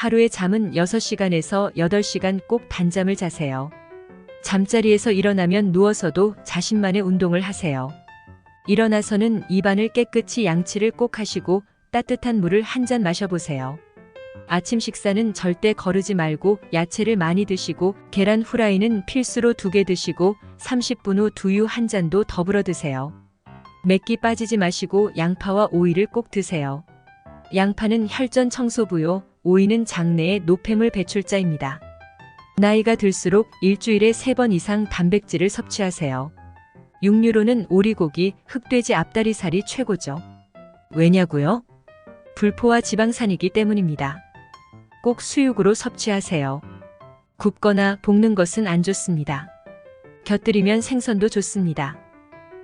하루에 잠은 6시간에서 8시간 꼭 단잠을 자세요. 잠자리에서 일어나면 누워서도 자신만의 운동을 하세요. 일어나서는 입안을 깨끗이 양치를 꼭 하시고 따뜻한 물을 한 잔 마셔보세요. 아침 식사는 절대 거르지 말고 야채를 많이 드시고 계란 후라이는 필수로 2개 드시고 30분 후 두유 한 잔도 더불어 드세요. 맵기 빠지지 마시고 양파와 오이를 꼭 드세요. 양파는 혈전 청소부요, 오이는 장내의 노폐물 배출자입니다. 나이가 들수록 일주일에 3번 이상 단백질을 섭취하세요. 육류로는 오리고기, 흑돼지 앞다리살이 최고죠. 왜냐고요? 불포화 지방산이기 때문입니다. 꼭 수육으로 섭취하세요. 굽거나 볶는 것은 안 좋습니다. 곁들이면 생선도 좋습니다.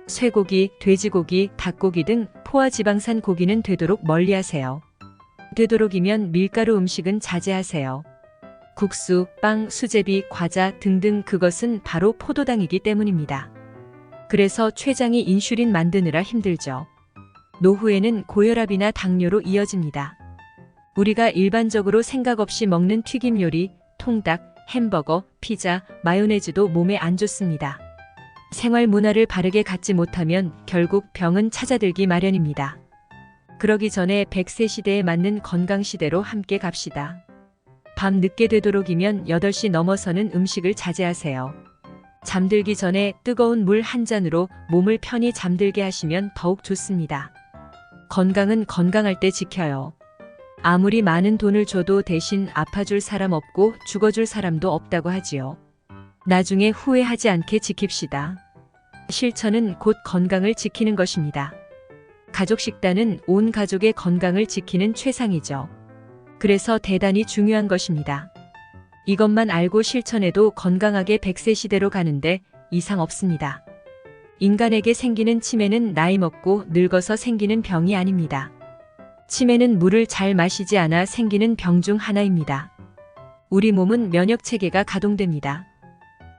쇠고기, 돼지고기, 닭고기 등 포화지방산 고기는 되도록 멀리하세요. 되도록이면 밀가루 음식은 자제하세요. 국수, 빵, 수제비, 과자 등등 그것은 바로 포도당이기 때문입니다. 그래서 췌장이 인슐린 만드느라 힘들죠. 노후에는 고혈압이나 당뇨로 이어집니다. 우리가 일반적으로 생각 없이 먹는 튀김 요리, 통닭, 햄버거, 피자, 마요네즈도 몸에 안 좋습니다. 생활 문화를 바르게 갖지 못하면 결국 병은 찾아들기 마련입니다. 그러기 전에 100세 시대에 맞는 건강 시대로 함께 갑시다. 밤 늦게 되도록이면 8시 넘어서는 음식을 자제하세요. 잠들기 전에 뜨거운 물 한 잔으로 몸을 편히 잠들게 하시면 더욱 좋습니다. 건강은 건강할 때 지켜요. 아무리 많은 돈을 줘도 대신 아파줄 사람 없고 죽어줄 사람도 없다고 하지요. 나중에 후회하지 않게 지킵시다. 실천은 곧 건강을 지키는 것입니다. 가족 식단은 온 가족의 건강을 지키는 최상이죠. 그래서 대단히 중요한 것입니다. 이것만 알고 실천해도 건강하게 100세 시대로 가는데 이상 없습니다. 인간에게 생기는 치매는 나이 먹고 늙어서 생기는 병이 아닙니다. 치매는 물을 잘 마시지 않아 생기는 병 중 하나입니다. 우리 몸은 면역체계가 가동됩니다.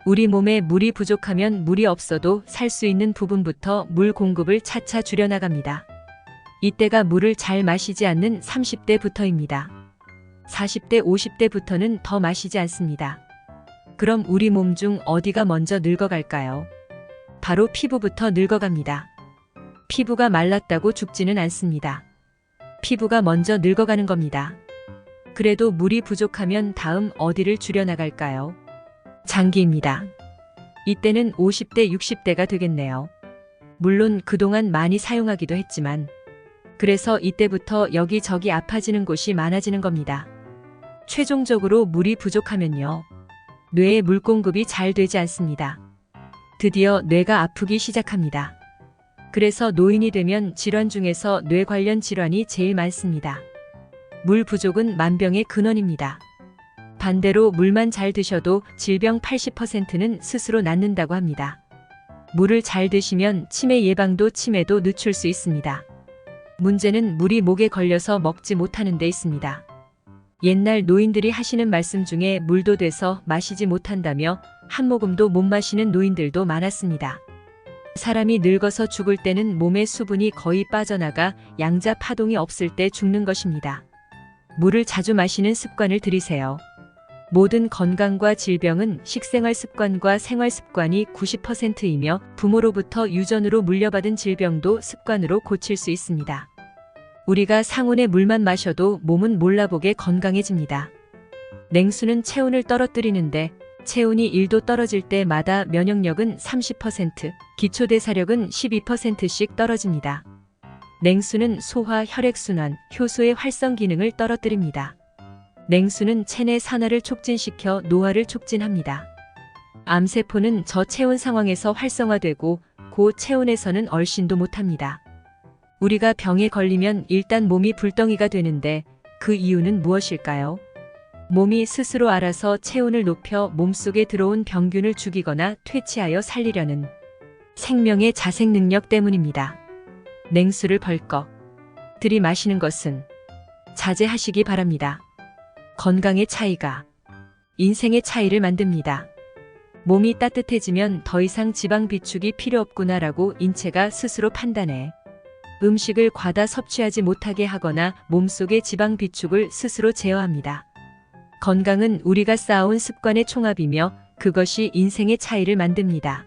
우리 몸에 물이 부족하면 물이 없어도 살 수 있는 부분부터 물 공급을 차차 줄여나갑니다. 이때가 물을 잘 마시지 않는 30대부터입니다. 40대, 50대부터는 더 마시지 않습니다. 그럼 우리 몸 중 어디가 먼저 늙어갈까요? 바로 피부부터 늙어갑니다. 피부가 말랐다고 죽지는 않습니다. 피부가 먼저 늙어가는 겁니다. 그래도 물이 부족하면 다음 어디를 줄여나갈까요? 장기입니다. 이때는 50대, 60대가 되겠네요. 물론 그동안 많이 사용하기도 했지만 그래서 이때부터 여기저기 아파지는 곳이 많아지는 겁니다. 최종적으로 물이 부족하면요. 뇌에 물 공급이 잘 되지 않습니다. 드디어 뇌가 아프기 시작합니다. 그래서 노인이 되면 질환 중에서 뇌 관련 질환이 제일 많습니다. 물 부족은 만병의 근원입니다. 반대로 물만 잘 드셔도 질병 80%는 스스로 낫는다고 합니다. 물을 잘 드시면 치매 예방도 치매도 늦출 수 있습니다. 문제는 물이 목에 걸려서 먹지 못하는 데 있습니다. 옛날 노인들이 하시는 말씀 중에 물도 돼서 마시지 못한다며 한 모금도 못 마시는 노인들도 많았습니다. 사람이 늙어서 죽을 때는 몸의 수분이 거의 빠져나가 양자 파동이 없을 때 죽는 것입니다. 물을 자주 마시는 습관을 들이세요. 모든 건강과 질병은 식생활 습관과 생활 습관이 90%이며 부모로부터 유전으로 물려받은 질병도 습관으로 고칠 수 있습니다. 우리가 상온의 물만 마셔도 몸은 몰라보게 건강해집니다. 냉수는 체온을 떨어뜨리는데 체온이 1도 떨어질 때마다 면역력은 30%, 기초대사력은 12%씩 떨어집니다. 냉수는 소화, 혈액순환, 효소의 활성 기능을 떨어뜨립니다. 냉수는 체내 산화를 촉진시켜 노화를 촉진합니다. 암세포는 저체온 상황에서 활성화되고 고체온에서는 얼씬도 못합니다. 우리가 병에 걸리면 일단 몸이 불덩이가 되는데 그 이유는 무엇일까요? 몸이 스스로 알아서 체온을 높여 몸속에 들어온 병균을 죽이거나 퇴치하여 살리려는 생명의 자생 능력 때문입니다. 냉수를 벌컥 들이마시는 것은 자제하시기 바랍니다. 건강의 차이가 인생의 차이를 만듭니다. 몸이 따뜻해지면 더 이상 지방 비축이 필요 없구나라고 인체가 스스로 판단해 음식을 과다 섭취하지 못하게 하거나 몸속의 지방 비축을 스스로 제어합니다. 건강은 우리가 쌓아온 습관의 총합이며 그것이 인생의 차이를 만듭니다.